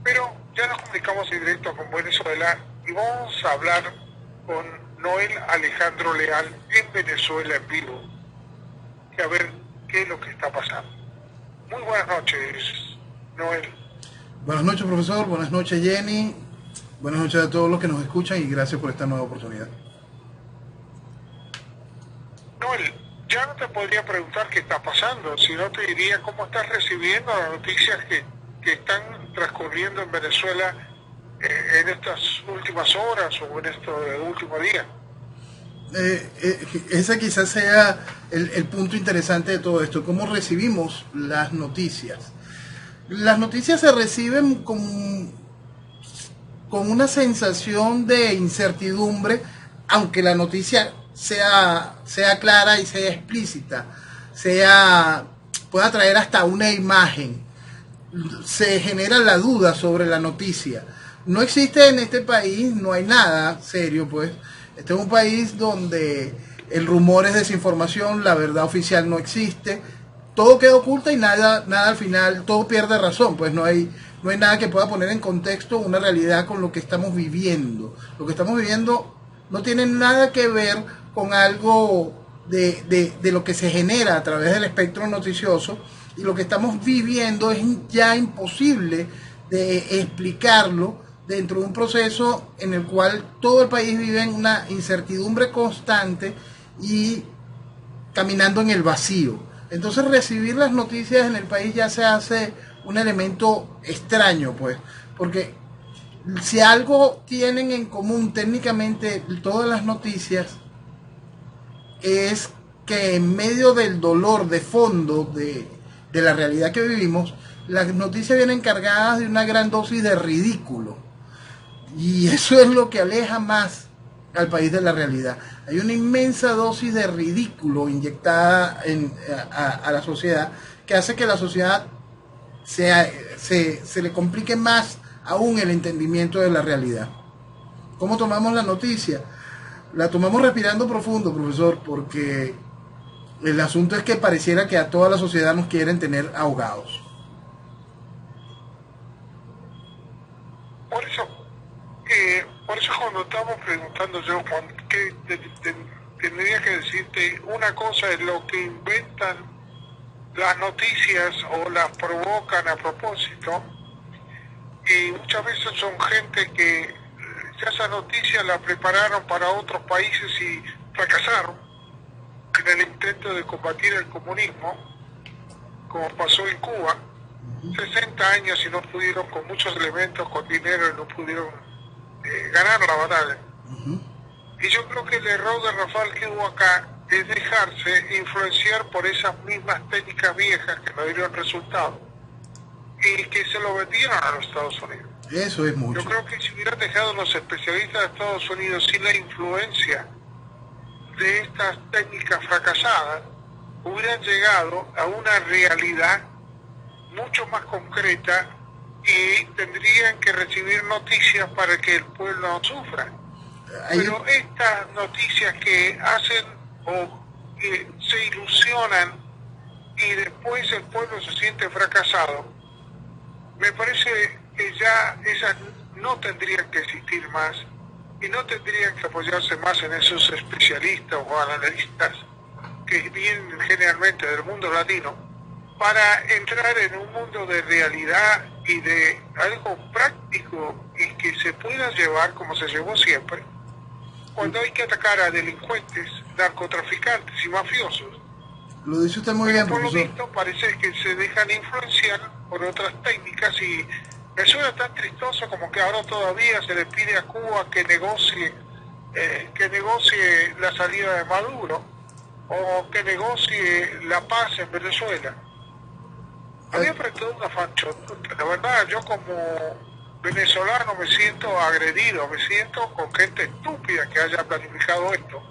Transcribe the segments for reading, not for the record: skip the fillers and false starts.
Pero ya nos comunicamos en directo con Venezuela y vamos a hablar con Noel Alejandro Leal en Venezuela en vivo, y a ver qué es lo que está pasando. Muy buenas noches, Noel. Buenas noches, profesor. Buenas noches, Jenny. Buenas noches a todos los que nos escuchan y gracias por esta nueva oportunidad. Noel, ya no te podría preguntar qué está pasando, sino te diría cómo estás recibiendo las noticias que están transcurriendo en Venezuela en estas últimas horas o en estos últimos días. Ese quizás sea el punto interesante de todo esto, cómo recibimos las noticias. Las noticias se reciben con una sensación de incertidumbre, aunque la noticia sea clara y sea explícita, pueda traer hasta una imagen. Se genera la duda sobre la noticia. No existe en este país, no hay nada serio, pues. Este es un país donde el rumor es desinformación, la verdad oficial no existe, todo queda oculta y nada al final, todo pierde razón, pues no hay nada que pueda poner en contexto una realidad con lo que estamos viviendo. Lo que estamos viviendo no tiene nada que ver con algo de lo que se genera a través del espectro noticioso, y lo que estamos viviendo es ya imposible de explicarlo dentro de un proceso en el cual todo el país vive en una incertidumbre constante y caminando en el vacío. Entonces recibir las noticias en el país ya se hace un elemento extraño, pues, porque si algo tienen en común técnicamente todas las noticias es que en medio del dolor de fondo de la realidad que vivimos, las noticias vienen cargadas de una gran dosis de ridículo. Y eso es lo que aleja más al país de la realidad. Hay una inmensa dosis de ridículo inyectada a la sociedad, que hace que la sociedad se le complique más aún el entendimiento de la realidad. ¿Cómo tomamos la noticia? La tomamos respirando profundo, profesor, porque el asunto es que pareciera que a toda la sociedad nos quieren tener ahogados. Por eso cuando estamos preguntando yo, tendría que decirte una cosa es lo que inventan las noticias o las provocan a propósito, y muchas veces son gente que ya esa noticia la prepararon para otros países y fracasaron en el intento de combatir el comunismo, como pasó en Cuba. 60 años y no pudieron, con muchos elementos, con dinero, no pudieron ganar la batalla. Y yo creo que el error de Rafael que hubo acá es dejarse influenciar por esas mismas técnicas viejas que no dieron resultado y que se lo vendieron a los Estados Unidos. Eso es mucho. Yo creo que si hubieran dejado los especialistas de Estados Unidos sin la influencia de estas técnicas fracasadas, hubieran llegado a una realidad mucho más concreta y tendrían que recibir noticias para que el pueblo no sufra. Pero estas noticias que hacen o que se ilusionan y después el pueblo se siente fracasado, me parece que ya esas no tendrían que existir más y no tendrían que apoyarse más en esos especialistas o analistas que vienen generalmente del mundo latino, para entrar en un mundo de realidad y de algo práctico y que se pueda llevar como se llevó siempre, cuando hay que atacar a delincuentes, narcotraficantes y mafiosos. Lo dice usted muy bien, por lo profesor. visto parece que se dejan influenciar por otras técnicas y me suena tan tristoso como que ahora todavía se le pide a Cuba que negocie la salida de Maduro o que negocie la paz en Venezuela. A mí me parece una fanchota. La verdad, yo como venezolano me siento agredido, me siento con gente estúpida que haya planificado esto.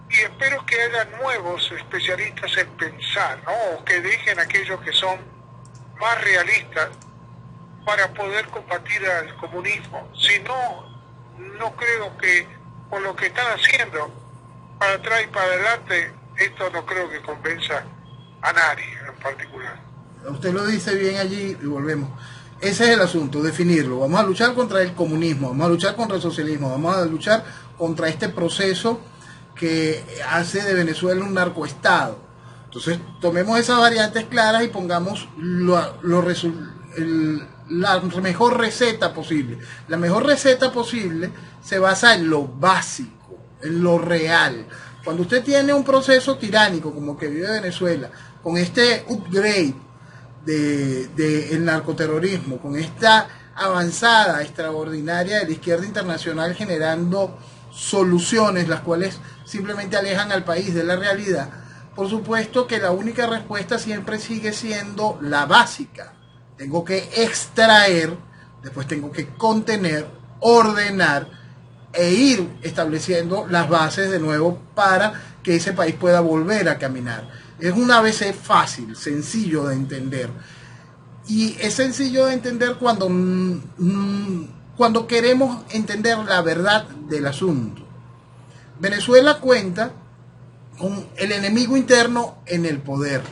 Y espero que haya nuevos especialistas en pensar, ¿no? O que dejen aquellos que son más realistas para poder combatir al comunismo. Si no, no creo que con lo que están haciendo, para atrás y para adelante, esto no creo que convenza a nadie en particular. Usted lo dice bien allí y volvemos. Ese es el asunto, definirlo. Vamos a luchar contra el comunismo, vamos a luchar contra el socialismo, vamos a luchar contra este proceso que hace de Venezuela un narcoestado. Entonces, tomemos esas variantes claras y pongamos la mejor receta posible. La mejor receta posible se basa en lo básico, en lo real. Cuando usted tiene un proceso tiránico como que vive Venezuela, con este upgrade del narcoterrorismo, con esta avanzada extraordinaria de la izquierda internacional generando soluciones las cuales simplemente alejan al país de la realidad, por supuesto que la única respuesta siempre sigue siendo la básica. Tengo que extraer, después tengo que contener, ordenar e ir estableciendo las bases de nuevo para que ese país pueda volver a caminar. Es un ABC fácil, sencillo de entender. Y es sencillo de entender cuando queremos entender la verdad del asunto. Venezuela cuenta con el enemigo interno en el poder.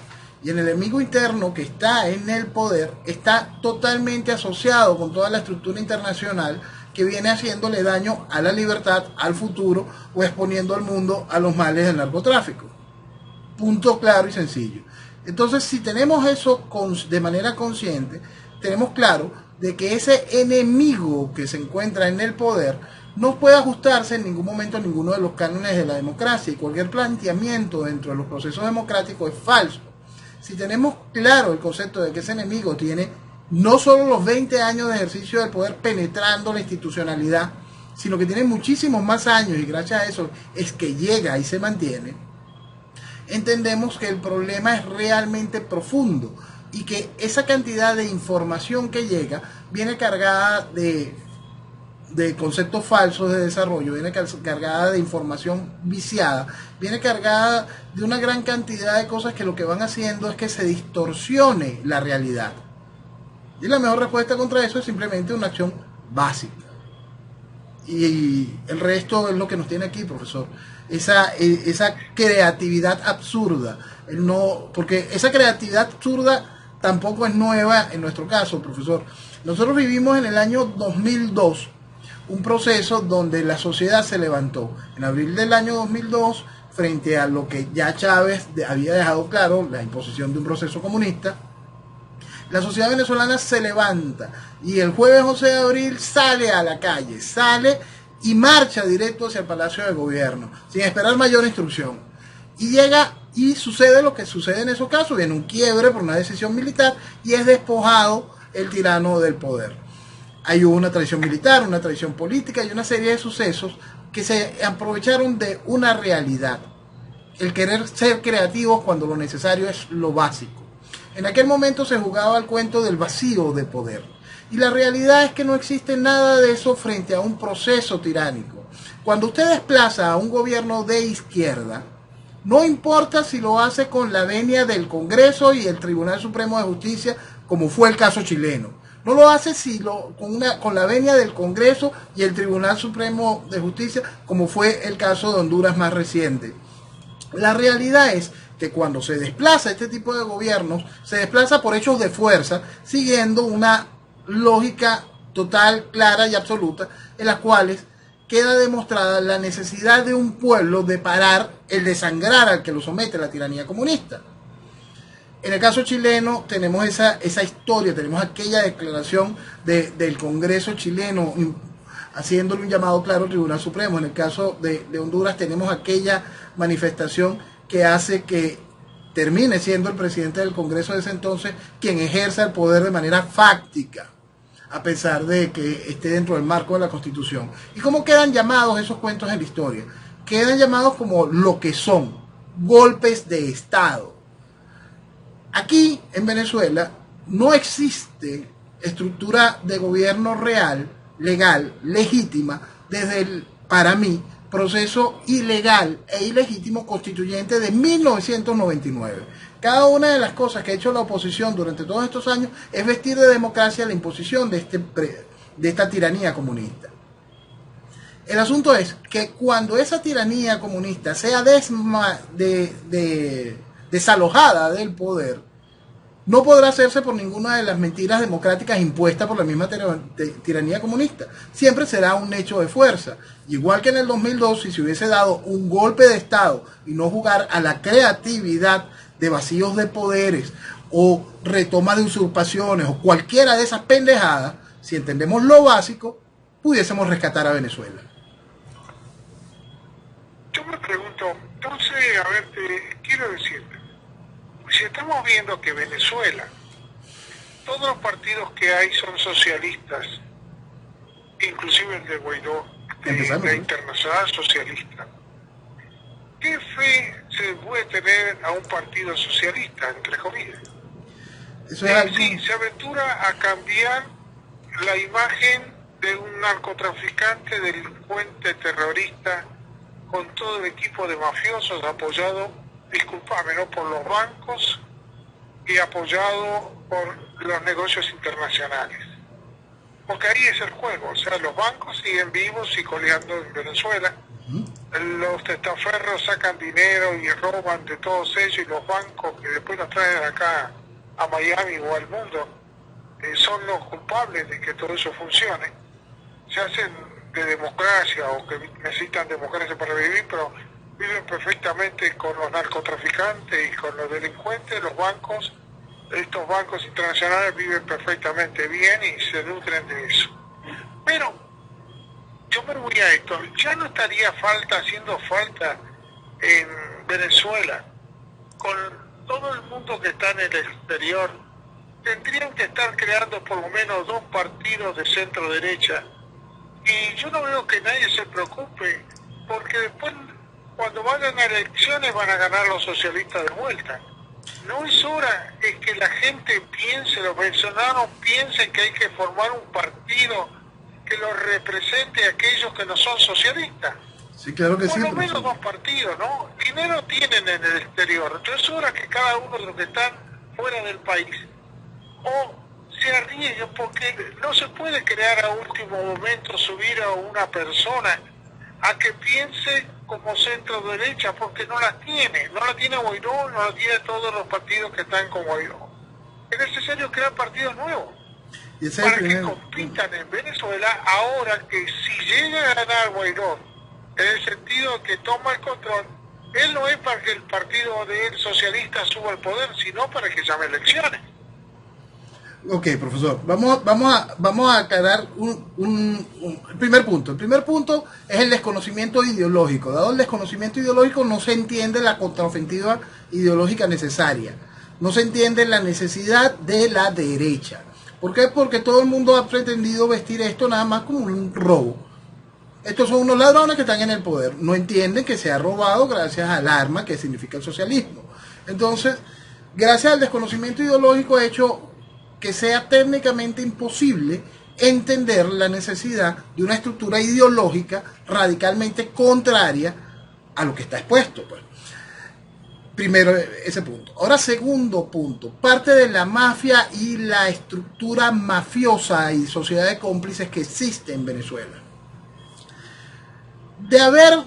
Y el enemigo interno que está en el poder está totalmente asociado con toda la estructura internacional que viene haciéndole daño a la libertad, al futuro o exponiendo al mundo a los males del narcotráfico. Punto claro y sencillo. Entonces, si tenemos eso de manera consciente, tenemos claro de que ese enemigo que se encuentra en el poder no puede ajustarse en ningún momento a ninguno de los cánones de la democracia, y cualquier planteamiento dentro de los procesos democráticos es falso. Si tenemos claro el concepto de que ese enemigo tiene no solo los 20 años de ejercicio del poder penetrando la institucionalidad, sino que tiene muchísimos más años, y gracias a eso es que llega y se mantiene, entendemos que el problema es realmente profundo y que esa cantidad de información que llega viene cargada de conceptos falsos de desarrollo, viene cargada de información viciada, viene cargada de una gran cantidad de cosas que lo que van haciendo es que se distorsione la realidad. Y la mejor respuesta contra eso es simplemente una acción básica. Y el resto es lo que nos tiene aquí, profesor. Esa creatividad absurda. Porque esa creatividad absurda tampoco es nueva en nuestro caso, profesor. Nosotros vivimos en el año 2002 un proceso donde la sociedad se levantó. En abril del año 2002, frente a lo que ya Chávez había dejado claro, la imposición de un proceso comunista, la sociedad venezolana se levanta y el jueves 11 de abril sale a la calle, sale y marcha directo hacia el Palacio de Gobierno, sin esperar mayor instrucción. Y llega y sucede lo que sucede en esos casos, viene un quiebre por una decisión militar y es despojado el tirano del poder. Hay una traición militar, una traición política y una serie de sucesos que se aprovecharon de una realidad. El querer ser creativos cuando lo necesario es lo básico. En aquel momento se jugaba el cuento del vacío de poder. Y la realidad es que no existe nada de eso frente a un proceso tiránico. Cuando usted desplaza a un gobierno de izquierda, no importa si lo hace con la venia del Congreso y el Tribunal Supremo de Justicia, como fue el caso chileno. No lo hace con la venia del Congreso y el Tribunal Supremo de Justicia, como fue el caso de Honduras más reciente. La realidad es que cuando se desplaza este tipo de gobiernos, se desplaza por hechos de fuerza, siguiendo una lógica total, clara y absoluta, en las cuales queda demostrada la necesidad de un pueblo de parar el desangrar al que lo somete la tiranía comunista. En el caso chileno tenemos esa historia, tenemos aquella declaración del Congreso chileno haciéndole un llamado claro al Tribunal Supremo. En el caso de Honduras tenemos aquella manifestación que hace que termine siendo el presidente del Congreso de ese entonces quien ejerza el poder de manera fáctica, a pesar de que esté dentro del marco de la Constitución. ¿Y cómo quedan llamados esos cuentos en la historia? Quedan llamados como lo que son, golpes de Estado. Aquí en Venezuela no existe estructura de gobierno real, legal, legítima, desde el, para mí, proceso ilegal e ilegítimo constituyente de 1999. Cada una de las cosas que ha hecho la oposición durante todos estos años es vestir de democracia la imposición de esta tiranía comunista. El asunto es que cuando esa tiranía comunista sea desalojada del poder, no podrá hacerse por ninguna de las mentiras democráticas impuestas por la misma tiranía comunista. Siempre será un hecho de fuerza. Igual que en el 2002, si se hubiese dado un golpe de Estado y no jugar a la creatividad de vacíos de poderes o retoma de usurpaciones o cualquiera de esas pendejadas, si entendemos lo básico, pudiésemos rescatar a Venezuela. Yo me pregunto, entonces, a ver, quiero decirte, si estamos viendo que Venezuela, todos los partidos que hay son socialistas, inclusive el de Guaidó, de la Internacional Socialista, ¿qué fe se puede tener a un partido socialista, entre comillas? Eso es si se aventura a cambiar la imagen de un narcotraficante, delincuente, terrorista, con todo el equipo de mafiosos apoyado, disculpame, ¿no?, por los bancos y apoyado por los negocios internacionales. Porque ahí es el juego, o sea, los bancos siguen vivos y coleando en Venezuela, los testaferros sacan dinero y roban de todos ellos, y los bancos que después los traen acá a Miami o al mundo son los culpables de que todo eso funcione. Se hacen de democracia o que necesitan democracia para vivir, pero viven perfectamente con los narcotraficantes y con los delincuentes. Los bancos, estos bancos internacionales viven perfectamente bien y se nutren de eso. Pero yo me voy a esto, ya no estaría haciendo falta en Venezuela, con todo el mundo que está en el exterior, tendrían que estar creando por lo menos 2 partidos de centro derecha. Y yo no veo que nadie se preocupe, porque después, cuando vayan a elecciones, van a ganar los socialistas de vuelta. No es hora de que la gente piense, los venezolanos piensen que hay que formar un partido que los represente a aquellos que no son socialistas. Sí, claro que por sí. Por lo menos 2 partidos, ¿no? Dinero tienen en el exterior, entonces es hora que cada uno de los que están fuera del país o se arriesguen, porque no se puede crear a último momento, subir a una persona a que piense como centro derecha, porque no la tiene Guaidó, no la tiene todos los partidos que están con Guaidó. Es necesario crear partidos nuevos para que compitan en Venezuela, ahora que si llega a ganar Guaidó, en el sentido que toma el control, él no es para que el partido de él socialista suba al poder, sino para que llame elecciones. Ok, profesor, vamos a aclarar el primer punto. El primer punto es el desconocimiento ideológico. Dado el desconocimiento ideológico, no se entiende la contraofensiva ideológica necesaria. No se entiende la necesidad de la derecha. ¿Por qué? Porque todo el mundo ha pretendido vestir esto nada más como un robo. Estos son unos ladrones que están en el poder. No entienden que se ha robado gracias al arma que significa el socialismo. Entonces, gracias al desconocimiento ideológico hecho que sea técnicamente imposible entender la necesidad de una estructura ideológica radicalmente contraria a lo que está expuesto, pues. Primero ese punto. Ahora, segundo punto, parte de la mafia y la estructura mafiosa y sociedad de cómplices que existe en Venezuela. De haber,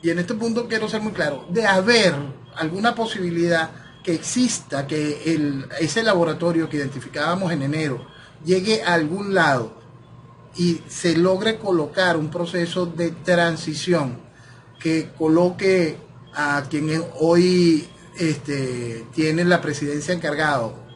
y en este punto quiero ser muy claro, de haber alguna posibilidad que exista, que ese laboratorio que identificábamos en enero llegue a algún lado y se logre colocar un proceso de transición que coloque a quien hoy tiene la presidencia encargado,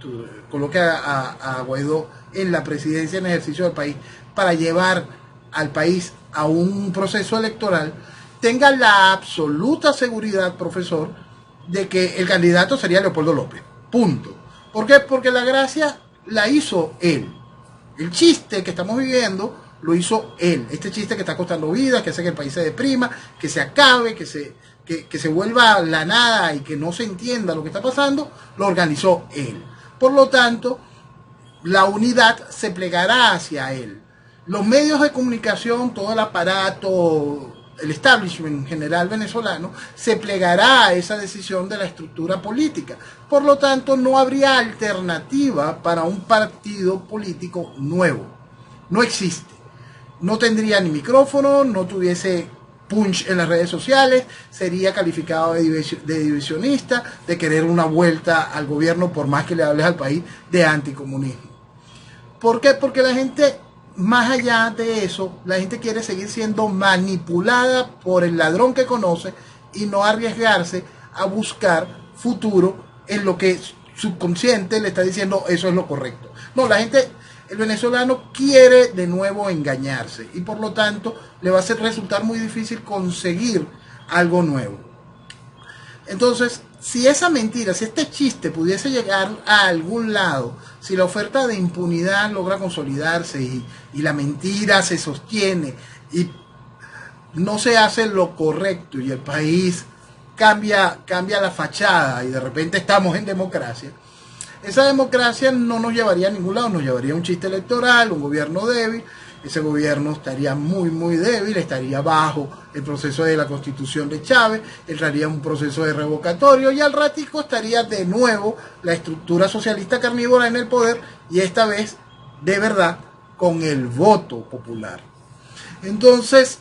coloque a Guaidó en la presidencia en ejercicio del país para llevar al país a un proceso electoral, tenga la absoluta seguridad, profesor, de que el candidato sería Leopoldo López. Punto. ¿Por qué? Porque la gracia la hizo él. El chiste que estamos viviendo lo hizo él. Este chiste que está costando vidas, que hace que el país se deprima, que se acabe, que se vuelva la nada y que no se entienda lo que está pasando, lo organizó él. Por lo tanto, la unidad se plegará hacia él. Los medios de comunicación, todo el aparato, el establishment general venezolano, se plegará a esa decisión de la estructura política. Por lo tanto, no habría alternativa para un partido político nuevo. No existe. No tendría ni micrófono, no tuviese punch en las redes sociales, sería calificado de divisionista, de querer una vuelta al gobierno, por más que le hables al país, de anticomunismo. ¿Por qué? Porque la gente, más allá de eso, la gente quiere seguir siendo manipulada por el ladrón que conoce y no arriesgarse a buscar futuro en lo que subconsciente le está diciendo eso es lo correcto. No, la gente, el venezolano quiere de nuevo engañarse y por lo tanto le va a resultar muy difícil conseguir algo nuevo. Entonces, si esa mentira, si este chiste pudiese llegar a algún lado, si la oferta de impunidad logra consolidarse y la mentira se sostiene y no se hace lo correcto y el país cambia la fachada y de repente estamos en democracia, esa democracia no nos llevaría a ningún lado, nos llevaría a un chiste electoral, un gobierno débil. Ese gobierno estaría muy débil, estaría bajo el proceso de la constitución de Chávez, entraría un proceso de revocatorio y al ratico estaría de nuevo la estructura socialista carnívora en el poder y esta vez de verdad con el voto popular. Entonces,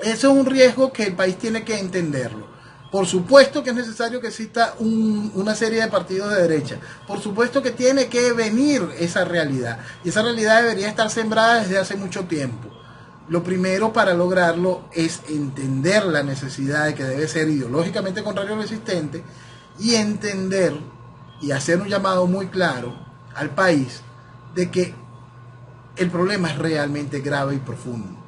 eso es un riesgo que el país tiene que entenderlo. Por supuesto que es necesario que exista una serie de partidos de derecha. Por supuesto que tiene que venir esa realidad. Y esa realidad debería estar sembrada desde hace mucho tiempo. Lo primero para lograrlo es entender la necesidad de que debe ser ideológicamente contrario al existente y entender y hacer un llamado muy claro al país de que el problema es realmente grave y profundo.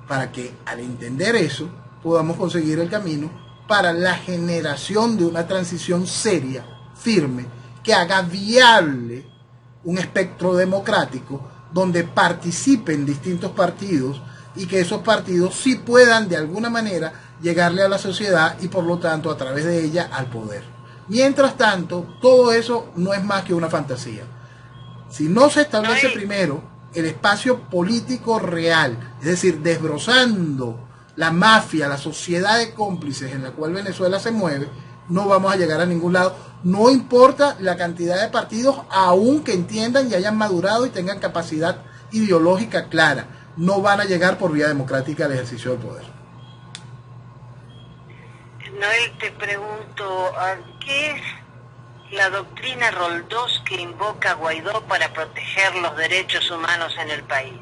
Para que al entender eso podamos conseguir el camino para la generación de una transición seria, firme, que haga viable un espectro democrático donde participen distintos partidos y que esos partidos sí puedan de alguna manera llegarle a la sociedad y por lo tanto a través de ella al poder. Mientras tanto, todo eso no es más que una fantasía. Si no se establece primero el espacio político real, es decir, desbrozando la mafia, la sociedad de cómplices en la cual Venezuela se mueve, no vamos a llegar a ningún lado. No importa la cantidad de partidos, aun que entiendan y hayan madurado y tengan capacidad ideológica clara, no van a llegar por vía democrática al ejercicio del poder. Noel, te pregunto, ¿qué es la doctrina Roldós que invoca a Guaidó para proteger los derechos humanos en el país?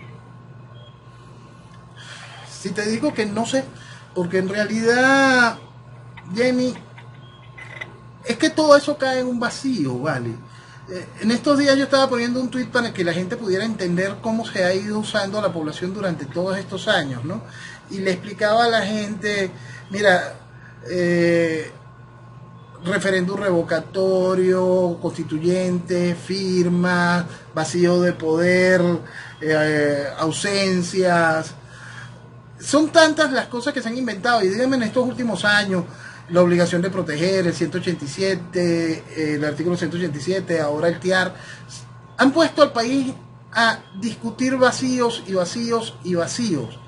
Si te digo que no sé, porque en realidad, Jenny, es que todo eso cae en un vacío, ¿vale? En estos días yo estaba poniendo un tuit para que la gente pudiera entender cómo se ha ido usando la población durante todos estos años, ¿no? Y le explicaba a la gente, mira, referéndum revocatorio, constituyente, firmas, vacío de poder, ausencias. Son tantas las cosas que se han inventado y díganme en estos últimos años, la obligación de proteger, el 187, el artículo 187, ahora el TIAR, han puesto al país a discutir vacíos y vacíos y vacíos.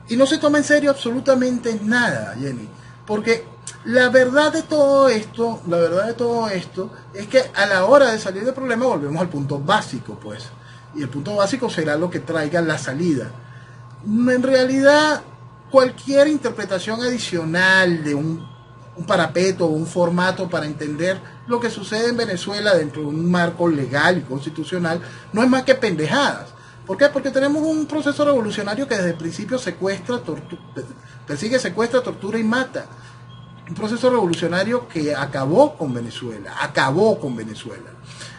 Y no se toma en serio absolutamente nada, Jenny, porque la verdad de todo esto es que a la hora de salir del problema volvemos al punto básico, pues. Y el punto básico será lo que traiga la salida. En realidad, cualquier interpretación adicional de un parapeto o un formato para entender lo que sucede en Venezuela dentro de un marco legal y constitucional no es más que pendejadas. ¿Por qué? Porque tenemos un proceso revolucionario que desde el principio persigue, secuestra, tortura y mata. Un proceso revolucionario que acabó con Venezuela.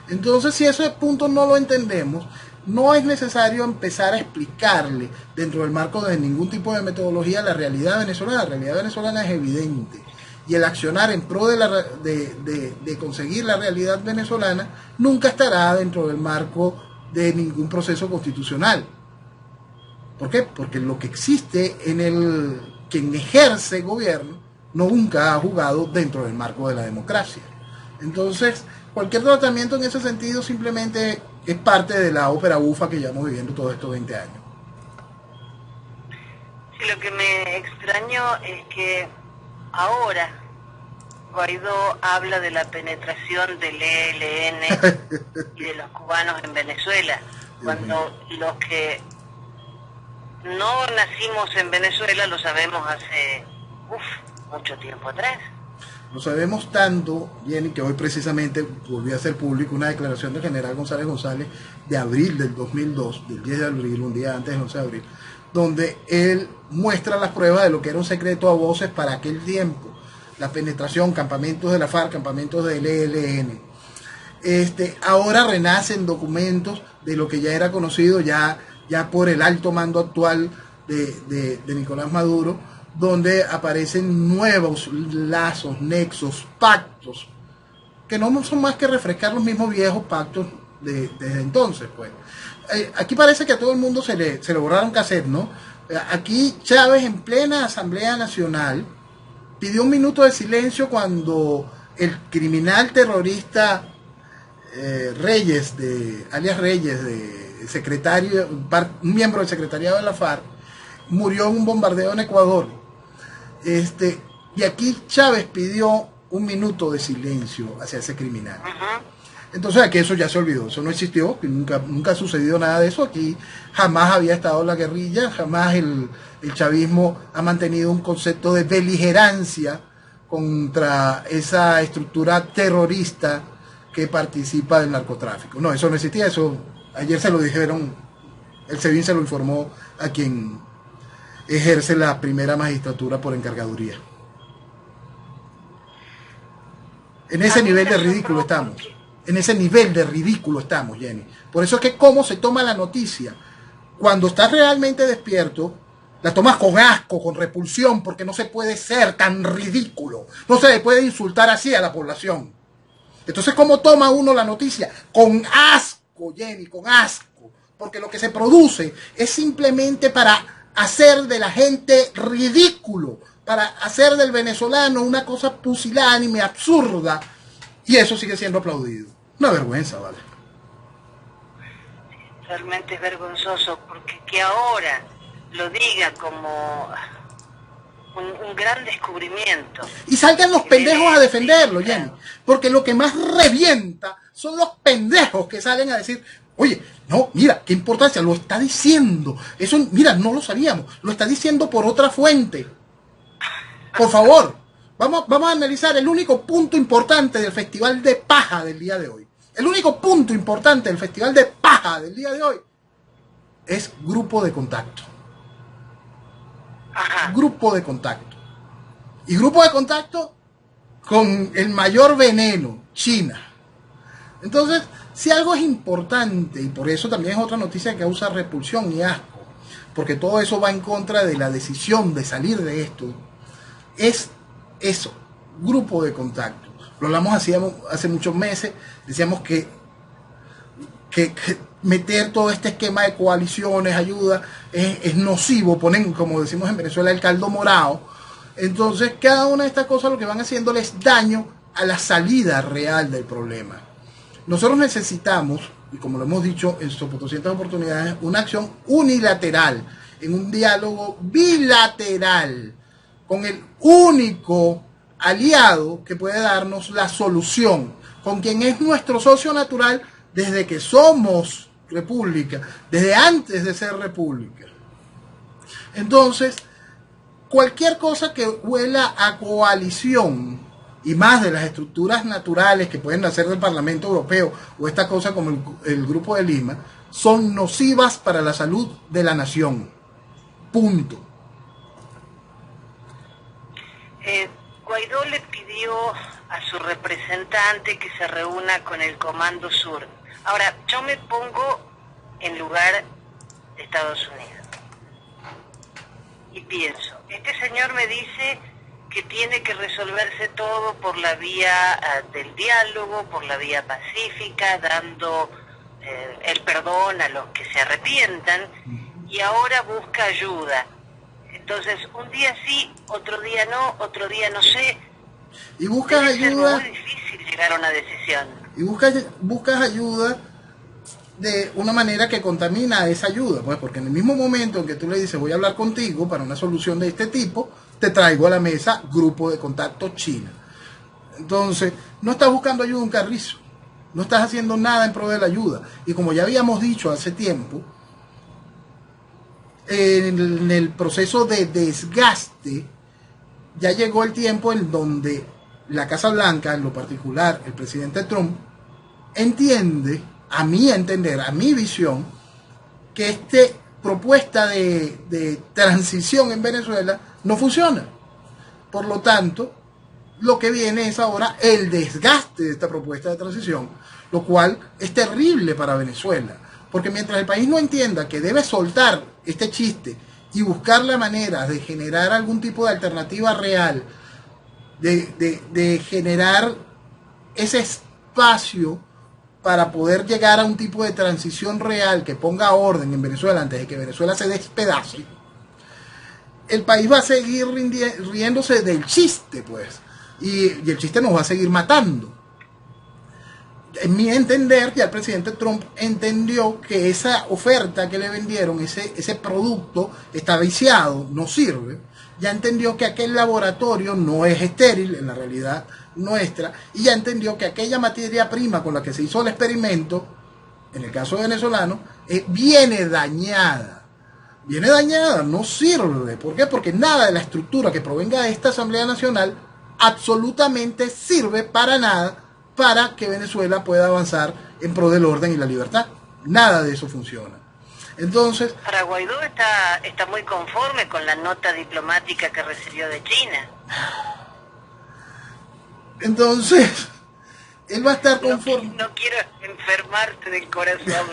Entonces, si ese punto no lo entendemos, no es necesario empezar a explicarle dentro del marco de ningún tipo de metodología la realidad venezolana. La realidad venezolana es evidente. Y el accionar en pro de conseguir la realidad venezolana nunca estará dentro del marco de ningún proceso constitucional. ¿Por qué? Porque lo que existe quien ejerce gobierno nunca ha jugado dentro del marco de la democracia. Entonces, cualquier tratamiento en ese sentido simplemente es parte de la ópera bufa que llevamos viviendo todos estos 20 años. Sí, lo que me extrañó es que ahora Guaidó habla de la penetración del ELN y de los cubanos en Venezuela, cuando los que no nacimos en Venezuela, lo sabemos hace mucho tiempo atrás. Lo sabemos tanto, Jenny, que hoy precisamente volvió a hacer público una declaración del general González González de abril del 2002, del 10 de abril, un día antes del 11 de abril, donde él muestra las pruebas de lo que era un secreto a voces para aquel tiempo, la penetración, campamentos de la FARC, campamentos del ELN. Ahora renacen documentos de lo que ya era conocido ya por el alto mando actual de Nicolás Maduro, donde aparecen nuevos lazos, nexos, pactos, que no son más que refrescar los mismos viejos pactos desde entonces. Pues aquí parece que a todo el mundo se le borraron cassette, ¿no? Aquí Chávez, en plena Asamblea Nacional, pidió un minuto de silencio cuando el criminal terrorista Reyes, alias Reyes, de secretario, un miembro del secretariado de la FARC, murió en un bombardeo en Ecuador. Y aquí Chávez pidió un minuto de silencio hacia ese criminal. Entonces aquí eso ya se olvidó, eso no existió, nunca ha sucedido nada de eso. Aquí jamás había estado la guerrilla, jamás el chavismo ha mantenido un concepto de beligerancia contra esa estructura terrorista que participa del narcotráfico. No, eso no existía, eso ayer se lo dijeron, el SEBIN se lo informó a quien ejerce la primera magistratura por encargaduría. En ese nivel de ridículo estamos. En ese nivel de ridículo estamos, Jenny. Por eso es que cómo se toma la noticia. Cuando estás realmente despierto, la tomas con asco, con repulsión, porque no se puede ser tan ridículo. No se le puede insultar así a la población. Entonces, ¿cómo toma uno la noticia? Con asco, Jenny, con asco. Porque lo que se produce es simplemente para hacer de la gente ridículo, para hacer del venezolano una cosa pusilánime, absurda, y eso sigue siendo aplaudido. Una vergüenza, ¿vale? Realmente es vergonzoso, porque que ahora lo diga como un gran descubrimiento. Y salgan los pendejos a defenderlo, Jenny, porque lo que más revienta son los pendejos que salen a decir: oye, no, mira, qué importancia, lo está diciendo. Eso, mira, no lo sabíamos. Lo está diciendo por otra fuente. Por favor, vamos a analizar el único punto importante del Festival de Paja del día de hoy. El único punto importante del Festival de Paja del día de hoy es grupo de contacto. Ajá. Grupo de contacto. Y grupo de contacto con el mayor veneno, China. Entonces, si algo es importante, y por eso también es otra noticia que causa repulsión y asco, porque todo eso va en contra de la decisión de salir de esto, es eso, grupo de contacto. Lo hablamos hace muchos meses, decíamos que meter todo este esquema de coaliciones, ayuda, es nocivo, ponen, como decimos en Venezuela, el caldo morado. Entonces, cada una de estas cosas lo que van haciéndole es daño a la salida real del problema. Nosotros necesitamos, y como lo hemos dicho en 200 oportunidades, una acción unilateral, en un diálogo bilateral, con el único aliado que puede darnos la solución, con quien es nuestro socio natural desde que somos república, desde antes de ser república. Entonces, cualquier cosa que huela a coalición, y más de las estructuras naturales que pueden nacer del Parlamento Europeo o esta cosa como el Grupo de Lima, son nocivas para la salud de la nación. Punto. Guaidó le pidió a su representante que se reúna con el Comando Sur. Ahora, yo me pongo en lugar de Estados Unidos y pienso, este señor me dice que tiene que resolverse todo por la vía del diálogo, por la vía pacífica, dando el perdón a los que se arrepientan, y ahora busca ayuda. Entonces, un día sí, otro día no sé. Y buscas ayuda. Es muy difícil llegar a una decisión. Y buscas ayuda de una manera que contamina esa ayuda, pues, porque en el mismo momento en que tú le dices voy a hablar contigo para una solución de este tipo, te traigo a la mesa grupo de contacto China. Entonces, no estás buscando ayuda un carrizo, no estás haciendo nada en pro de la ayuda. Y como ya habíamos dicho hace tiempo, en el proceso de desgaste, ya llegó el tiempo en donde la Casa Blanca, en lo particular el presidente Trump, entiende, a mi entender, a mi visión, que esta propuesta de transición en Venezuela no funciona. Por lo tanto, lo que viene es ahora el desgaste de esta propuesta de transición, lo cual es terrible para Venezuela, porque mientras el país no entienda que debe soltar este chiste y buscar la manera de generar algún tipo de alternativa real, de generar ese espacio para poder llegar a un tipo de transición real que ponga orden en Venezuela antes de que Venezuela se despedace, el país va a seguir riéndose del chiste, pues, y el chiste nos va a seguir matando. En mi entender, ya el presidente Trump entendió que esa oferta que le vendieron, ese producto está viciado, no sirve. Ya entendió que aquel laboratorio no es estéril en la realidad nuestra, y ya entendió que aquella materia prima con la que se hizo el experimento, en el caso venezolano, viene dañada. Viene dañada, no sirve. ¿Por qué? Porque nada de la estructura que provenga de esta Asamblea Nacional absolutamente sirve para nada para que Venezuela pueda avanzar en pro del orden y la libertad. Nada de eso funciona. Entonces, para Guaidó está muy conforme con la nota diplomática que recibió de China. Entonces, él va a estar conforme. No quiero enfermarte del corazón.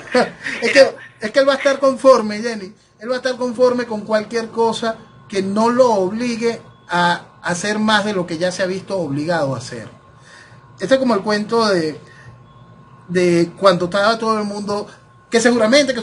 es que él va a estar conforme, Jenny. Él va a estar conforme con cualquier cosa que no lo obligue a hacer más de lo que ya se ha visto obligado a hacer. Este es como el cuento de cuando estaba todo el mundo, que seguramente,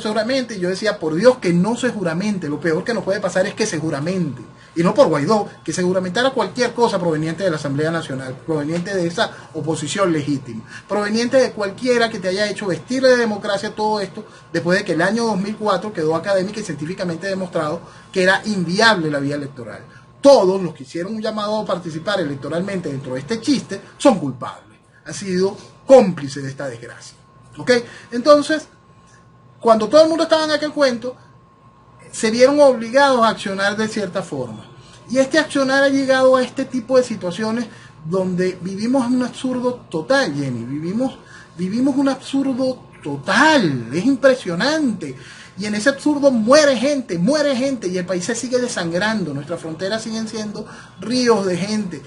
y yo decía, por Dios, que no se juramente, lo peor que nos puede pasar es que se juramente, y no por Guaidó, que se juramentara cualquier cosa proveniente de la Asamblea Nacional, proveniente de esa oposición legítima, proveniente de cualquiera que te haya hecho vestir de democracia todo esto, después de que el año 2004 quedó académica y científicamente demostrado que era inviable la vía electoral. Todos los que hicieron un llamado a participar electoralmente dentro de este chiste son culpables. Han sido cómplices de esta desgracia. ¿Ok? Entonces, cuando todo el mundo estaba en aquel cuento, se vieron obligados a accionar de cierta forma. Y este accionar ha llegado a este tipo de situaciones donde vivimos un absurdo total, Jenny. Vivimos un absurdo total. Es impresionante. Y en ese absurdo muere gente, y el país se sigue desangrando, nuestras fronteras siguen siendo ríos de gente.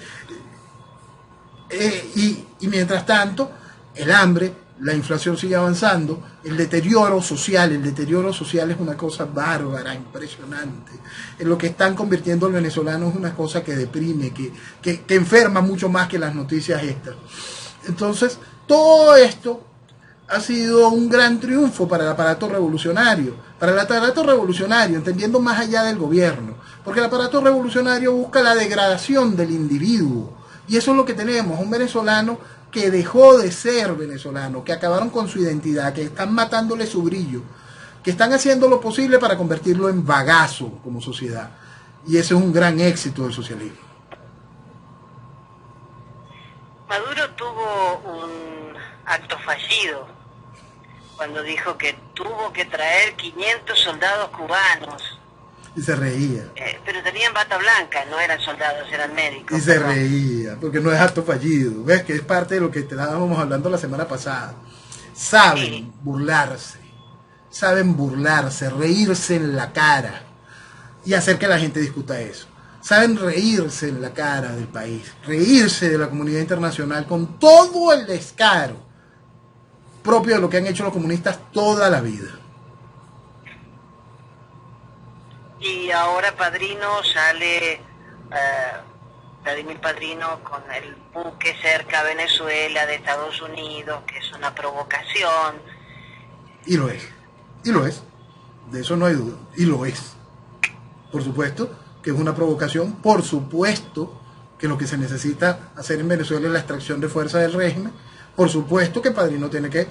Y mientras tanto, el hambre, la inflación sigue avanzando, el deterioro social es una cosa bárbara, impresionante. En lo que están convirtiendo el venezolano es una cosa que deprime, que enferma mucho más que las noticias estas. Entonces, todo esto ha sido un gran triunfo para el aparato revolucionario, entendiendo más allá del gobierno, porque el aparato revolucionario busca la degradación del individuo, y eso es lo que tenemos, un venezolano que dejó de ser venezolano, que acabaron con su identidad, que están matándole su brillo, que están haciendo lo posible para convertirlo en bagazo como sociedad, y ese es un gran éxito del socialismo. Maduro tuvo un acto fallido cuando dijo que tuvo que traer 500 soldados cubanos. Y se reía. Pero tenían bata blanca, no eran soldados, eran médicos. Y se reía, porque no es acto fallido. ¿Ves? Que es parte de lo que estábamos hablando la semana pasada. Saben burlarse, reírse en la cara y hacer que la gente discuta eso. Saben reírse en la cara del país, reírse de la comunidad internacional con todo el descaro propio de lo que han hecho los comunistas toda la vida. Y ahora Padrino sale, Vladimir Padrino, con el buque cerca a Venezuela de Estados Unidos, que es una provocación. Y lo es, de eso no hay duda, y lo es. Por supuesto que es una provocación, por supuesto que lo que se necesita hacer en Venezuela es la extracción de fuerza del régimen. Por supuesto que Padrino tiene que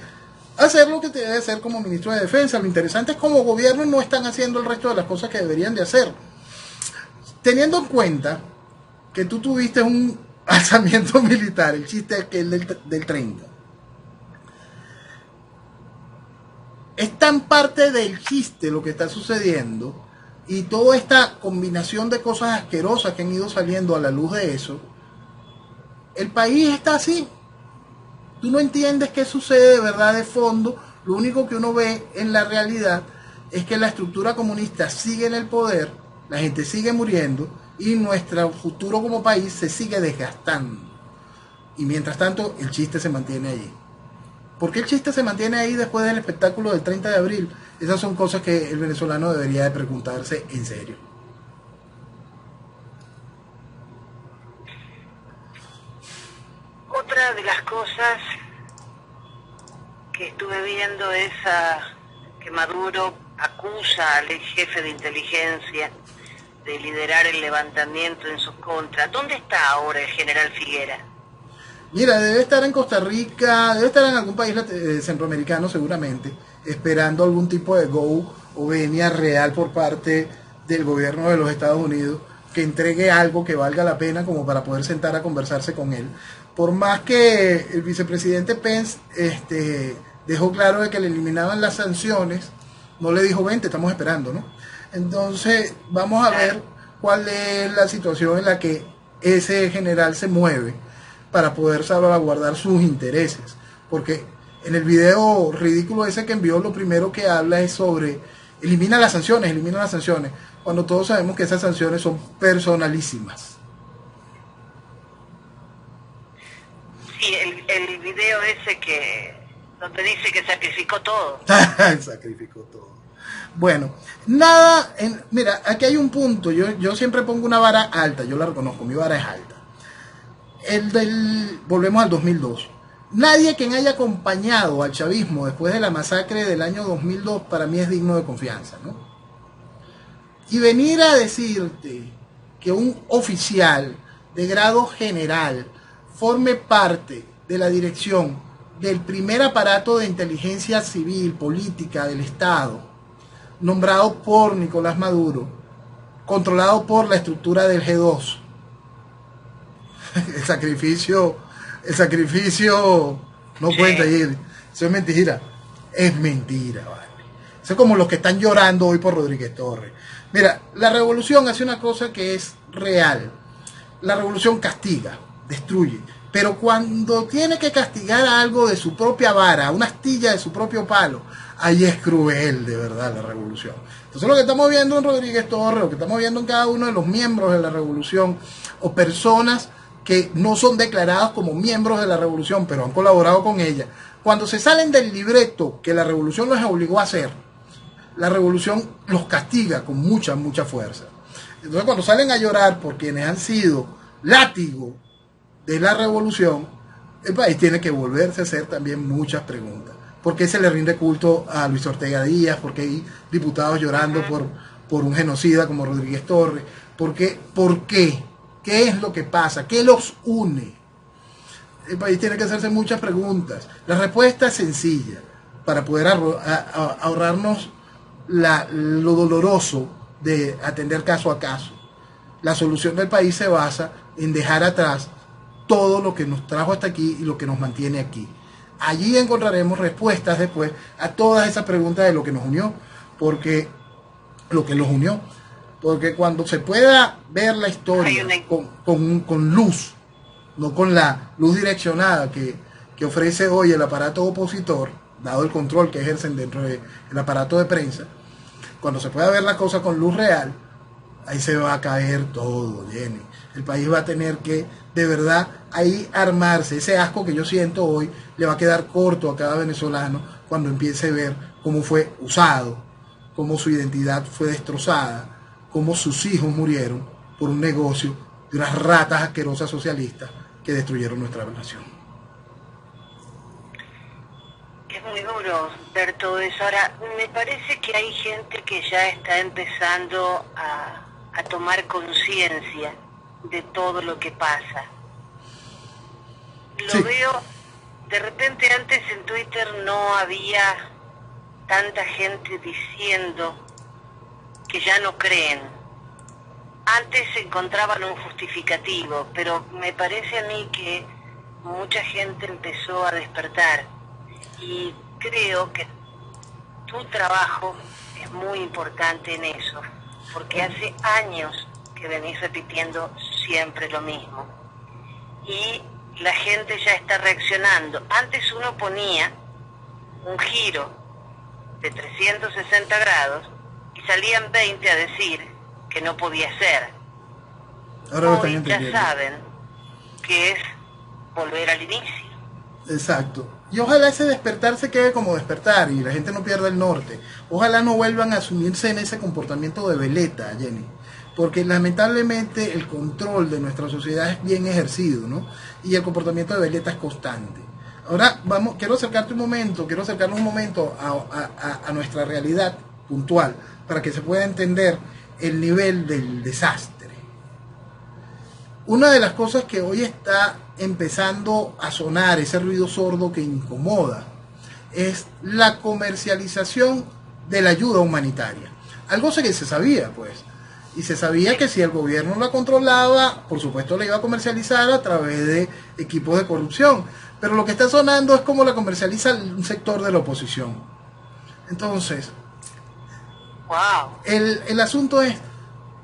hacer lo que debe hacer como ministro de Defensa. Lo interesante es cómo gobierno no están haciendo el resto de las cosas que deberían de hacer. Teniendo en cuenta que tú tuviste un alzamiento militar, el chiste aquel del 30. Es tan parte del chiste lo que está sucediendo y toda esta combinación de cosas asquerosas que han ido saliendo a la luz de eso, el país está así. Tú no entiendes qué sucede de verdad de fondo. Lo único que uno ve en la realidad es que la estructura comunista sigue en el poder, la gente sigue muriendo y nuestro futuro como país se sigue desgastando. Y mientras tanto, el chiste se mantiene allí. ¿Por qué el chiste se mantiene ahí después del espectáculo del 30 de abril? Esas son cosas que el venezolano debería de preguntarse en serio. Otra de las cosas que estuve viendo es que Maduro acusa al ex jefe de inteligencia de liderar el levantamiento en sus contras. ¿Dónde está ahora el general Figuera? Mira, debe estar en Costa Rica, debe estar en algún país centroamericano seguramente, esperando algún tipo de go o venia real por parte del gobierno de los Estados Unidos que entregue algo que valga la pena como para poder sentar a conversarse con él. Por más que el vicepresidente Pence dejó claro de que le eliminaban las sanciones, no le dijo, vente, estamos esperando, ¿no? Entonces, vamos a ver cuál es la situación en la que ese general se mueve para poder salvaguardar sus intereses. Porque en el video ridículo ese que envió, lo primero que habla es sobre elimina las sanciones, cuando todos sabemos que esas sanciones son personalísimas. Sí, el video ese donde dice que sacrificó todo. Sacrificó todo. Bueno, nada, mira, aquí hay un punto, yo siempre pongo una vara alta, yo la reconozco, mi vara es alta. Volvemos al 2002. Nadie quien haya acompañado al chavismo después de la masacre del año 2002 para mí es digno de confianza, ¿no? Y venir a decirte que un oficial de grado general forme parte de la dirección del primer aparato de inteligencia civil, política del Estado, nombrado por Nicolás Maduro, controlado por la estructura del G2. El sacrificio no cuenta ayer. Eso es mentira. Es mentira, vale. Eso es como los que están llorando hoy por Rodríguez Torres. Mira, la revolución hace una cosa que es real. La revolución castiga, destruye. Pero cuando tiene que castigar a algo de su propia vara, una astilla de su propio palo, ahí es cruel de verdad la revolución. Entonces lo que estamos viendo en Rodríguez Torres, lo que estamos viendo en cada uno de los miembros de la revolución, o personas que no son declarados como miembros de la revolución, pero han colaborado con ella, cuando se salen del libreto que la revolución los obligó a hacer, la revolución los castiga con mucha fuerza. Entonces cuando salen a llorar por quienes han sido látigo de la revolución, el país tiene que volverse a hacer también muchas preguntas. ¿Por qué se le rinde culto a Luis Ortega Díaz? ¿Por qué hay diputados llorando por un genocida como Rodríguez Torres? ¿Por qué? ¿Qué es lo que pasa? ¿Qué los une? El país tiene que hacerse muchas preguntas. La respuesta es sencilla, para poder ahorrarnos lo doloroso de atender caso a caso. La solución del país se basa en dejar atrás todo lo que nos trajo hasta aquí y lo que nos mantiene aquí. Allí encontraremos respuestas después a todas esas preguntas de lo que nos unió, porque cuando se pueda ver la historia con luz, no con la luz direccionada que ofrece hoy el aparato opositor, dado el control que ejercen dentro del aparato de prensa, cuando se pueda ver la cosa con luz real, ahí se va a caer todo, Jenny. El país va a tener que, de verdad, ahí armarse. Ese asco que yo siento hoy le va a quedar corto a cada venezolano cuando empiece a ver cómo fue usado, cómo su identidad fue destrozada, cómo sus hijos murieron por un negocio de unas ratas asquerosas socialistas que destruyeron nuestra nación. Es muy duro ver todo eso. Ahora, me parece que hay gente que ya está empezando a tomar conciencia de todo lo que pasa. Lo veo, de repente antes en Twitter no había tanta gente diciendo que ya no creen. Antes se encontraban un justificativo, pero me parece a mí que mucha gente empezó a despertar y creo que tu trabajo es muy importante en eso, porque hace años que venís repitiendo siempre lo mismo. Y la gente ya está reaccionando. Antes uno ponía un giro de 360 grados y salían 20 a decir que no podía ser. Ahora lo están Hoy ya entendiendo. saben que es volver al inicio. Exacto. Y ojalá ese despertar se quede como despertar y la gente no pierda el norte. Ojalá no vuelvan a asumirse en ese comportamiento de veleta, Jenny. Porque lamentablemente el control de nuestra sociedad es bien ejercido, ¿no? Y el comportamiento de veleta es constante. Ahora quiero acercarnos un momento a nuestra realidad puntual para que se pueda entender el nivel del desastre. Una de las cosas que hoy está empezando a sonar, ese ruido sordo que incomoda, es la comercialización de la ayuda humanitaria. Algo que se sabía, pues. Y se sabía que si el gobierno la controlaba, por supuesto la iba a comercializar a través de equipos de corrupción. Pero lo que está sonando es cómo la comercializa un sector de la oposición. Entonces, Wow. el asunto es,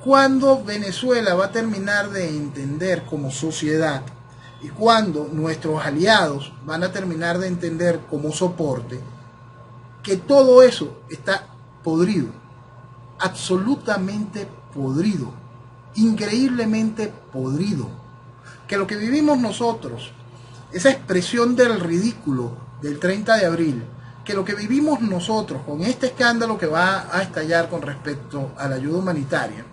¿cuándo Venezuela va a terminar de entender como sociedad y cuándo nuestros aliados van a terminar de entender como soporte que todo eso está podrido, absolutamente podrido, increíblemente podrido? Que lo que vivimos nosotros, esa expresión del ridículo del 30 de abril, que lo que vivimos nosotros con este escándalo que va a estallar con respecto a la ayuda humanitaria,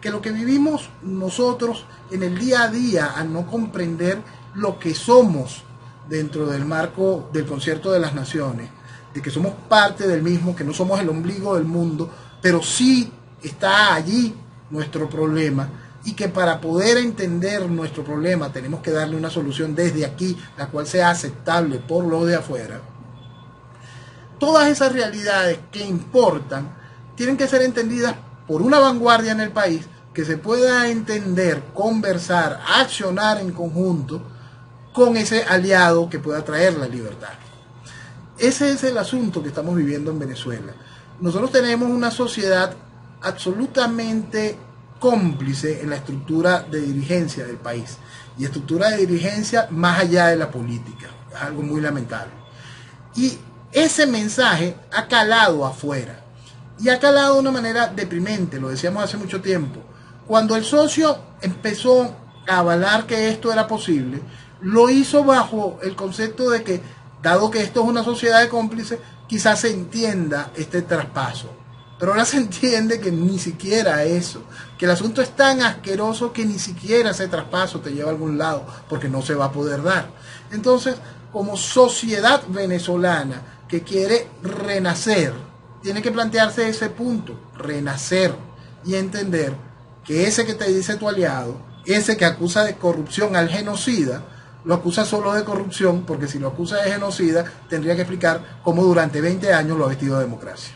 que lo que vivimos nosotros en el día a día al no comprender lo que somos dentro del marco del Concierto de las Naciones, de que somos parte del mismo, que no somos el ombligo del mundo, pero sí está allí nuestro problema, y que para poder entender nuestro problema tenemos que darle una solución desde aquí, la cual sea aceptable por los de afuera. Todas esas realidades que importan tienen que ser entendidas por una vanguardia en el país, que se pueda entender, conversar, accionar en conjunto con ese aliado que pueda traer la libertad. Ese es el asunto que estamos viviendo en Venezuela. Nosotros tenemos una sociedad absolutamente cómplice en la estructura de dirigencia del país, y estructura de dirigencia más allá de la política. Es algo muy lamentable. Y ese mensaje ha calado afuera, y ha calado de una manera deprimente, lo decíamos hace mucho tiempo. Cuando el socio empezó a avalar que esto era posible, lo hizo bajo el concepto de que, dado que esto es una sociedad de cómplices, quizás se entienda este traspaso. Pero ahora se entiende que ni siquiera eso, que el asunto es tan asqueroso que ni siquiera ese traspaso te lleva a algún lado, porque no se va a poder dar. Entonces, como sociedad venezolana que quiere renacer, tiene que plantearse ese punto, renacer, y entender que ese que te dice tu aliado, ese que acusa de corrupción al genocida, lo acusa solo de corrupción, porque si lo acusa de genocida, tendría que explicar cómo durante 20 años lo ha vestido de democracia.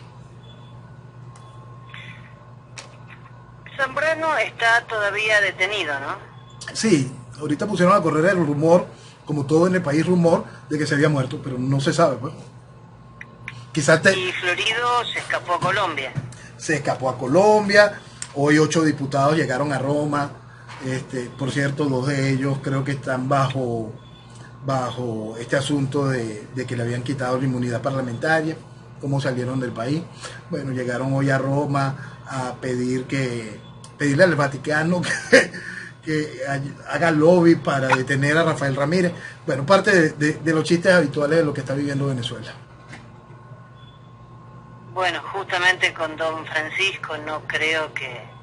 Zambrano está todavía detenido, ¿no? Sí, ahorita pusieron a correr el rumor, como todo en el país rumor, de que se había muerto, pero no se sabe, pues. Quizás Y Florido se escapó a Colombia. se escapó a Colombia. Hoy 8 diputados llegaron a Roma. Por cierto, 2 de ellos creo que están bajo este asunto de que le habían quitado la inmunidad parlamentaria, cómo salieron del país. Bueno, llegaron hoy a Roma a pedirle al Vaticano que haga lobby para detener a Rafael Ramírez. Bueno, parte de los chistes habituales de lo que está viviendo Venezuela. Bueno, justamente con Don Francisco no creo que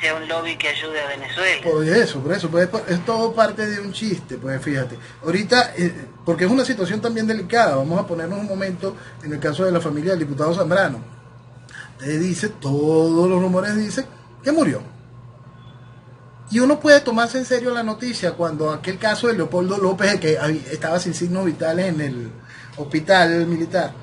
sea un lobby que ayude a Venezuela. Por eso, pues, es todo parte de un chiste, pues fíjate. Ahorita, porque es una situación también delicada, vamos a ponernos un momento en el caso de la familia del diputado Zambrano. Te dice, todos los rumores dicen que murió. Y uno puede tomarse en serio la noticia cuando aquel caso de Leopoldo López, el que estaba sin signos vitales en el hospital militar,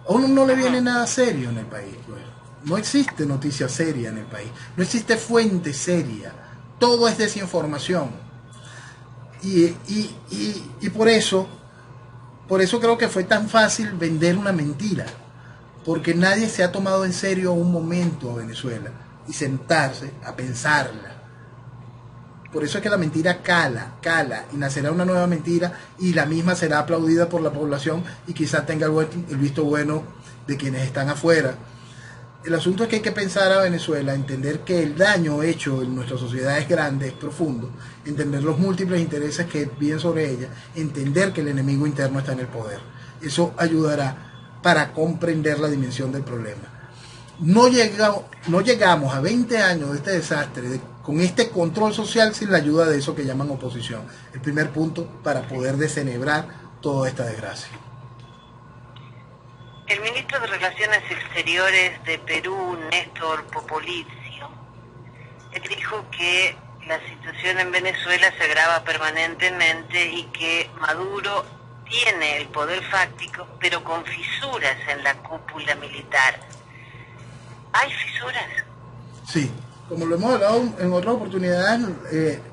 a uno no le viene nada serio en el país, pues. No existe noticia seria en el país, no existe fuente seria, todo es desinformación. Y por eso creo que fue tan fácil vender una mentira, porque nadie se ha tomado en serio un momento a Venezuela. y sentarse a pensarla. Por eso es que la mentira cala, y nacerá una nueva mentira y la misma será aplaudida por la población y quizás tenga el visto bueno de quienes están afuera. El asunto es que hay que pensar a Venezuela, entender que el daño hecho en nuestra sociedad es grande, es profundo, entender los múltiples intereses que viven sobre ella, entender que el enemigo interno está en el poder. Eso ayudará para comprender la dimensión del problema. No llegamos a 20 años de este desastre, con este control social, sin la ayuda de eso que llaman oposición. El primer punto para poder desenhebrar toda esta desgracia. El ministro de Relaciones Exteriores de Perú, Néstor Popolizio, dijo que la situación en Venezuela se agrava permanentemente y que Maduro tiene el poder fáctico, pero con fisuras en la cúpula militar. ¿Hay fisuras? Sí, como lo hemos hablado en otras oportunidades,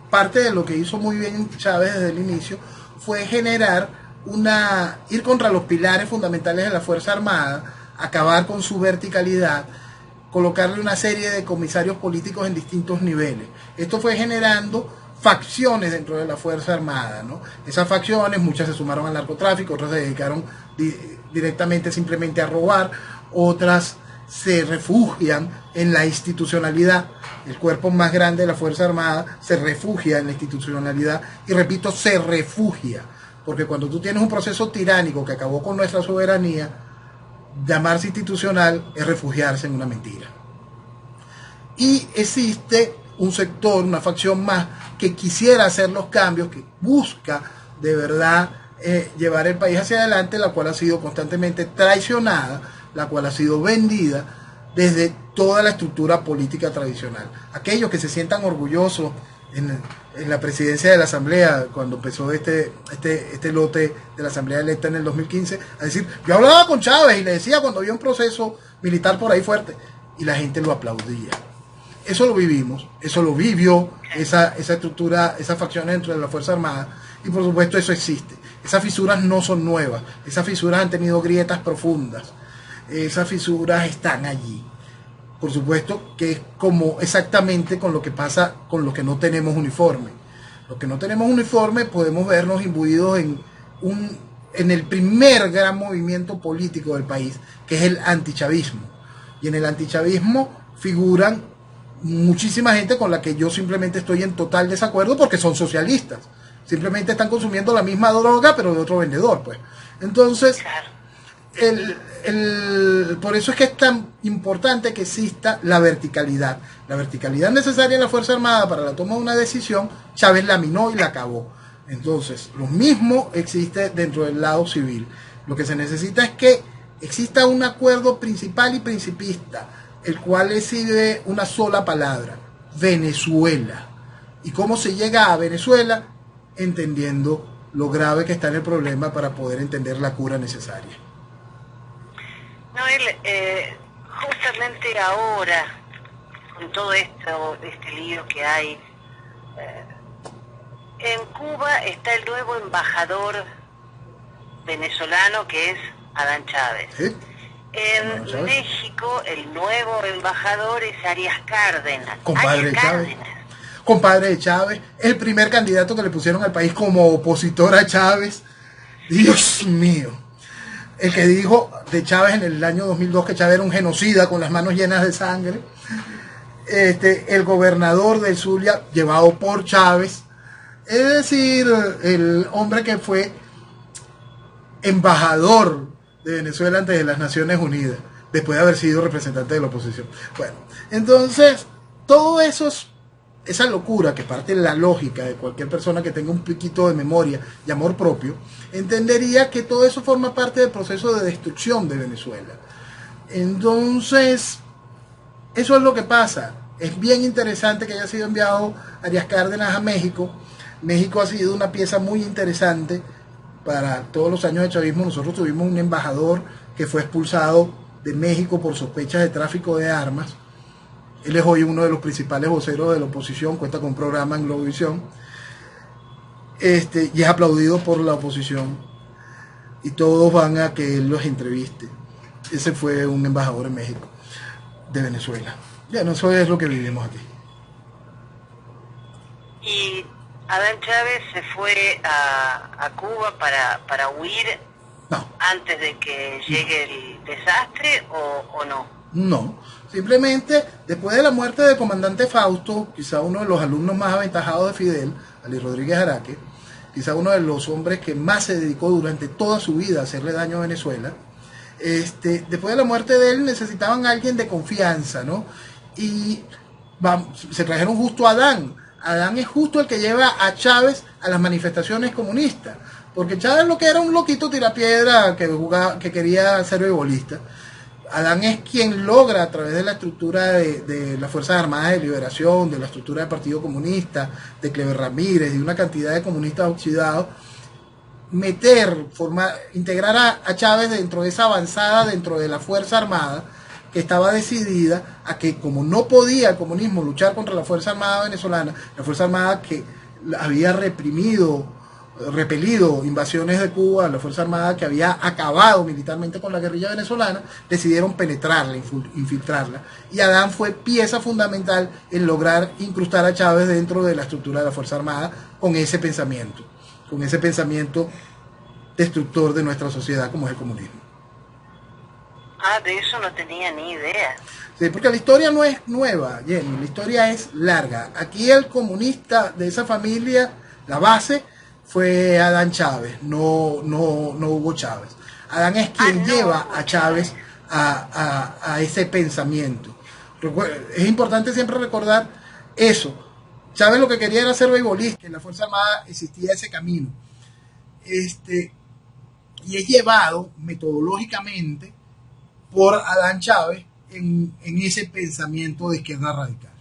parte de lo que hizo muy bien Chávez desde el inicio fue ir contra los pilares fundamentales de la Fuerza Armada, acabar con su verticalidad, colocarle una serie de comisarios políticos en distintos niveles. Esto fue generando facciones dentro de la Fuerza Armada, ¿no? Esas facciones, muchas se sumaron al narcotráfico, otras se dedicaron directamente simplemente a robar, otras se refugian en la institucionalidad. El cuerpo más grande de la Fuerza Armada se refugia en la institucionalidad, y repito, se refugia, porque cuando tú tienes un proceso tiránico que acabó con nuestra soberanía, llamarse institucional es refugiarse en una mentira. Y existe un sector, una facción más, que quisiera hacer los cambios, que busca de verdad llevar el país hacia adelante, la cual ha sido constantemente traicionada, la cual ha sido vendida desde toda la estructura política tradicional. Aquellos que se sientan orgullosos en la presidencia de la Asamblea, cuando empezó este lote de la Asamblea electa en el 2015, a decir, yo hablaba con Chávez y le decía cuando había un proceso militar por ahí fuerte, y la gente lo aplaudía. Eso lo vivimos, eso lo vivió esa estructura, esas facciones dentro de la Fuerza Armada, y por supuesto eso existe. Esas fisuras no son nuevas, esas fisuras han tenido grietas profundas, esas fisuras están allí. Por supuesto que es como exactamente con lo que pasa con los que no tenemos uniforme. Los que no tenemos uniforme podemos vernos imbuidos en el primer gran movimiento político del país, que es el antichavismo. Y en el antichavismo figuran muchísima gente con la que yo simplemente estoy en total desacuerdo, porque son socialistas. Simplemente están consumiendo la misma droga, pero de otro vendedor, pues. Entonces, por eso es que es tan importante que exista la verticalidad. La verticalidad necesaria en la Fuerza Armada para la toma de una decisión, Chávez la minó y la acabó. Entonces, lo mismo existe dentro del lado civil. Lo que se necesita es que exista un acuerdo principal y principista, el cual recibe una sola palabra: Venezuela. ¿Y cómo se llega a Venezuela? Entendiendo lo grave que está en el problema para poder entender la cura necesaria. Noel, justamente ahora, con todo este lío que hay, en Cuba está el nuevo embajador venezolano, que es Adán Chávez. ¿Sí? En México, el nuevo embajador es Arias Cárdenas. Compadre de Chávez. Compadre de Chávez, el primer candidato que le pusieron al país como opositor a Chávez. Dios mío. El que dijo de Chávez en el año 2002 que Chávez era un genocida con las manos llenas de sangre. El gobernador del Zulia, llevado por Chávez. Es decir, el hombre que fue embajador de Venezuela ante las Naciones Unidas, después de haber sido representante de la oposición. Bueno, entonces, todo eso es esa locura que parte de la lógica de cualquier persona que tenga un poquito de memoria y amor propio, entendería que todo eso forma parte del proceso de destrucción de Venezuela. Entonces, eso es lo que pasa. Es bien interesante que haya sido enviado Arias Cárdenas a México. México ha sido una pieza muy interesante para todos los años de chavismo. Nosotros tuvimos un embajador que fue expulsado de México por sospechas de tráfico de armas. Él es hoy uno de los principales voceros de la oposición, cuenta con un programa en Globovisión, y es aplaudido por la oposición, y todos van a que él los entreviste. Ese fue un embajador en México, de Venezuela. Ya no, eso es lo que vivimos aquí. Y Adán Chávez se fue a Cuba para huir No, antes de que llegue el desastre o no. no. Simplemente, después de la muerte del comandante Fausto, quizá uno de los alumnos más aventajados de Fidel, Ali Rodríguez Araque, quizá uno de los hombres que más se dedicó durante toda su vida a hacerle daño a Venezuela, después de la muerte de él necesitaban a alguien de confianza, ¿no? Y se trajeron justo a Adán. Adán es justo el que lleva a Chávez a las manifestaciones comunistas, porque Chávez lo que era un loquito tirapiedra que quería ser beisbolista. Adán es quien logra, a través de la estructura de las Fuerzas Armadas de Liberación, de la estructura del Partido Comunista, de Cleber Ramírez, de una cantidad de comunistas oxidados, integrar a Chávez dentro de esa avanzada, dentro de la Fuerza Armada, que estaba decidida a que, como no podía el comunismo luchar contra la Fuerza Armada venezolana, la Fuerza Armada que había repelido invasiones de Cuba, la Fuerza Armada que había acabado militarmente con la guerrilla venezolana, decidieron penetrarla, infiltrarla. Y Adán fue pieza fundamental en lograr incrustar a Chávez dentro de la estructura de la Fuerza Armada con ese pensamiento destructor de nuestra sociedad como es el comunismo. Ah, de eso no tenía ni idea. Sí, porque la historia no es nueva, Jenny, la historia es larga. Aquí el comunista de esa familia, la base, fue Adán Chávez, no Hugo Chávez. Adán es quien lleva a Chávez a ese pensamiento. Es importante siempre recordar eso. Chávez lo que quería era ser beisbolista, en la Fuerza Armada existía ese camino. Y es llevado metodológicamente por Adán Chávez en ese pensamiento de izquierda radical.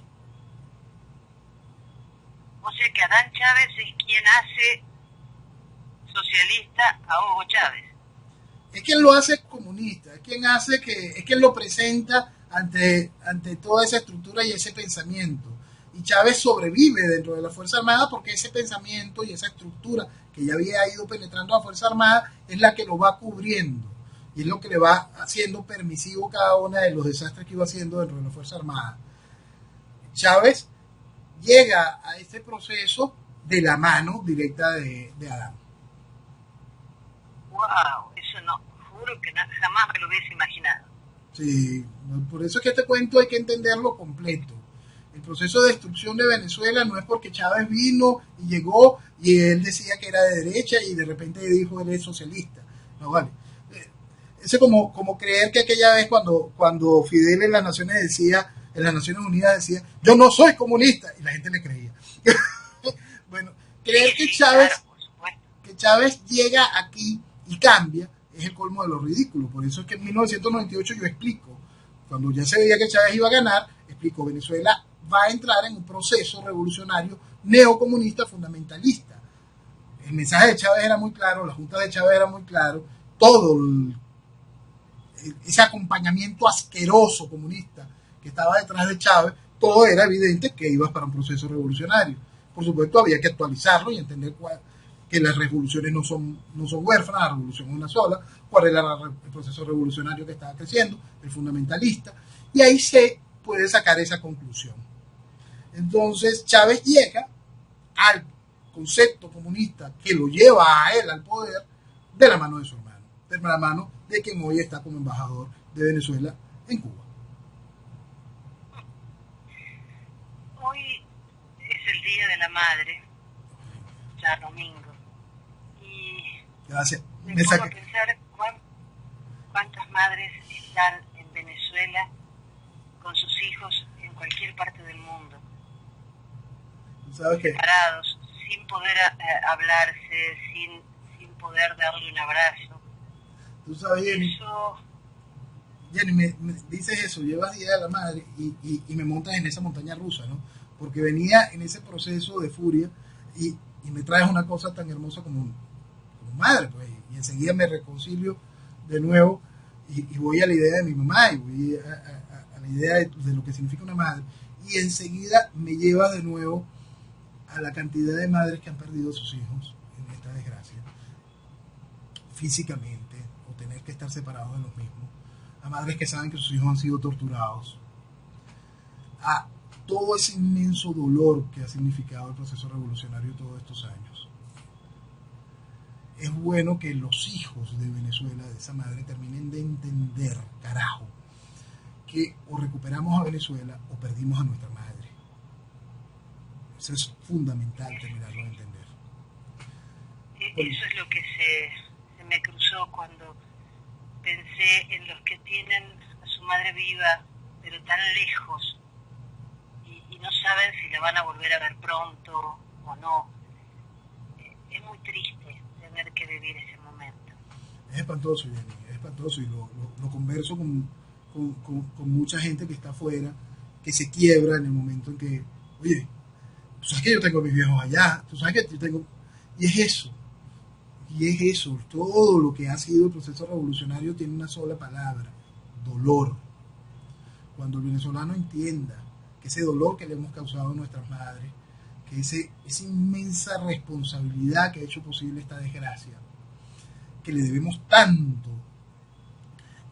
O sea que Adán Chávez es quien hace socialista a Hugo Chávez. Es quien lo hace comunista, es quien lo presenta ante toda esa estructura y ese pensamiento. Y Chávez sobrevive dentro de la Fuerza Armada porque ese pensamiento y esa estructura que ya había ido penetrando a la Fuerza Armada es la que lo va cubriendo y es lo que le va haciendo permisivo cada uno de los desastres que iba haciendo dentro de la Fuerza Armada. Chávez llega a este proceso de la mano directa de Adán. Wow, eso no, juro que jamás me lo hubiese imaginado. Sí, por eso es que este cuento hay que entenderlo completo. El proceso de destrucción de Venezuela no es porque Chávez vino y llegó y él decía que era de derecha y de repente dijo él es socialista. No vale. Es como creer que aquella vez cuando Fidel en las Naciones Unidas decía yo no soy comunista y la gente le creía. Bueno, creer que Chávez llega aquí y cambia es el colmo de lo ridículo. Por eso es que en 1998 yo explico, cuando ya se veía que Chávez iba a ganar, explico, Venezuela va a entrar en un proceso revolucionario neocomunista fundamentalista. El mensaje de Chávez era muy claro, la junta de Chávez era muy claro, todo ese acompañamiento asqueroso comunista que estaba detrás de Chávez, todo era evidente que iba para un proceso revolucionario. Por supuesto, había que actualizarlo y entender que las revoluciones no son huérfanas, la revolución es una sola, cuál era el proceso revolucionario que estaba creciendo, el fundamentalista, y ahí se puede sacar esa conclusión. Entonces Chávez llega al concepto comunista que lo lleva a él al poder de la mano de su hermano, de la mano de quien hoy está como embajador de Venezuela en Cuba. Hoy es el Día de la Madre, ya domingo, y gracias. Me pongo a pensar cuántas madres están en Venezuela con sus hijos en cualquier parte del mundo, ¿sabes qué? Separados, sin poder hablarse, sin poder darle un abrazo. Tú sabes, Jenny, Jenny, me dices eso, llevas Día de la Madre y me montas en esa montaña rusa, ¿no? Porque venía en ese proceso de furia y me traes una cosa tan hermosa como madre, pues, y enseguida me reconcilio de nuevo y voy a la idea de mi mamá y voy a la idea de lo que significa una madre y enseguida me lleva de nuevo a la cantidad de madres que han perdido a sus hijos en esta desgracia físicamente o tener que estar separados de los mismos, a madres que saben que sus hijos han sido torturados, a todo ese inmenso dolor que ha significado el proceso revolucionario todos estos años. Es bueno que los hijos de Venezuela, de esa madre, terminen de entender, carajo, que o recuperamos a Venezuela o perdimos a nuestra madre. Eso es fundamental terminarlo de entender. Eso es lo que se me cruzó cuando pensé en los que tienen a su madre viva, pero tan lejos, y no saben si la van a volver a ver pronto o no. Es muy triste tener que vivir ese momento. Es espantoso, Jenny, es espantoso, y lo converso con mucha gente que está afuera, que se quiebra en el momento en que, oye, tú sabes que yo tengo a mis viejos allá, tú sabes que yo tengo... Y es eso, todo lo que ha sido el proceso revolucionario tiene una sola palabra: dolor. Cuando el venezolano entienda que ese dolor que le hemos causado a nuestras madres, que esa inmensa responsabilidad que ha hecho posible esta desgracia, que le debemos tanto,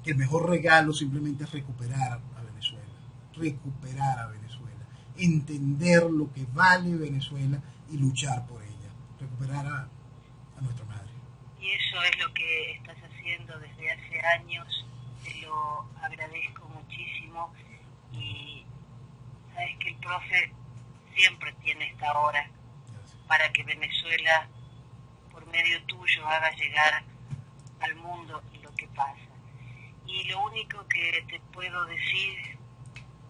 que el mejor regalo simplemente es recuperar a Venezuela, entender lo que vale Venezuela y luchar por ella, recuperar a nuestra madre. Y eso es lo que estás haciendo desde hace años, te lo agradezco muchísimo, y sabes que el profe siempre tiene esta hora para que Venezuela, por medio tuyo, haga llegar al mundo lo que pasa. Y lo único que te puedo decir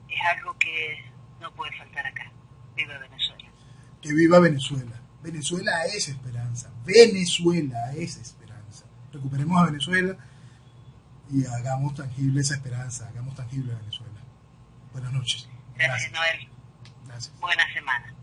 es algo que no puede faltar acá: viva Venezuela. Que viva Venezuela. Venezuela es esperanza. Venezuela es esperanza. Recuperemos a Venezuela y hagamos tangible esa esperanza, hagamos tangible a Venezuela. Buenas noches. Gracias, Noel. Gracias. Buena semana.